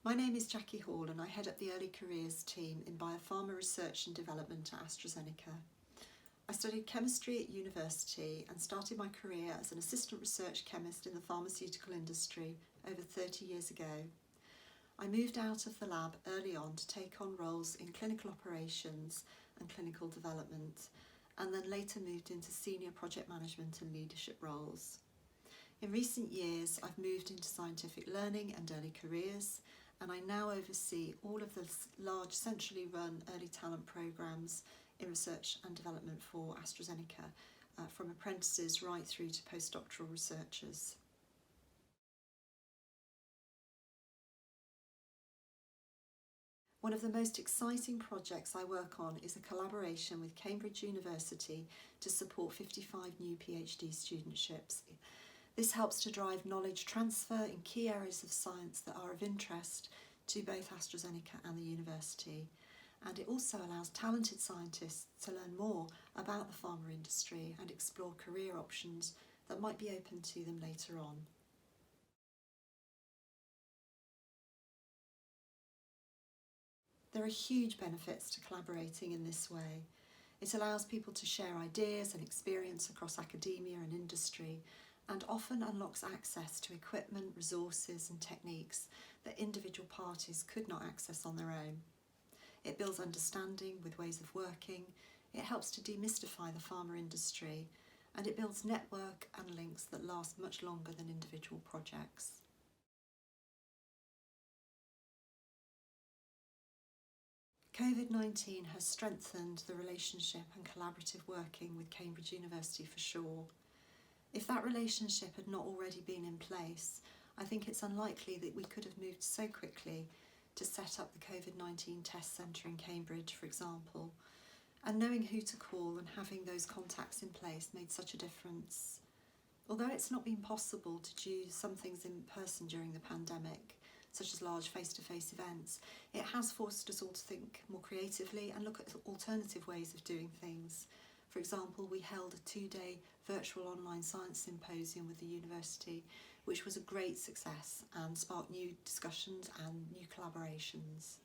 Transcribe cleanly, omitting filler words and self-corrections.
My name is Jackie Hall and I head up the Early Careers team in Biopharma Research and Development at AstraZeneca. I studied chemistry at university and started my career as an assistant research chemist in the pharmaceutical industry over 30 years ago. I moved out of the lab early on to take on roles in clinical operations and clinical development, and then later moved into senior project management and leadership roles. In recent years, I've moved into scientific learning and early careers, and I now oversee all of the large centrally run early talent programmes in research and development for AstraZeneca, from apprentices right through to postdoctoral researchers. One of the most exciting projects I work on is a collaboration with Cambridge University to support 55 new PhD studentships. This helps to drive knowledge transfer in key areas of science that are of interest to both AstraZeneca and the university. And it also allows talented scientists to learn more about the pharma industry and explore career options that might be open to them later on. There are huge benefits to collaborating in this way. It allows people to share ideas and experience across academia and industry, and often unlocks access to equipment, resources and techniques that individual parties could not access on their own. It builds understanding with ways of working, it helps to demystify the pharma industry, and it builds network and links that last much longer than individual projects. COVID-19 has strengthened the relationship and collaborative working with Cambridge University for sure. If that relationship had not already been in place, I think it's unlikely that we could have moved so quickly to set up the COVID-19 test centre in Cambridge, for example. And knowing who to call and having those contacts in place made such a difference. Although it's not been possible to do some things in person during the pandemic, such as large face-to-face events, it has forced us all to think more creatively and look at alternative ways of doing things. For example, we held a 2-day virtual online science symposium with the university, which was a great success and sparked new discussions and new collaborations.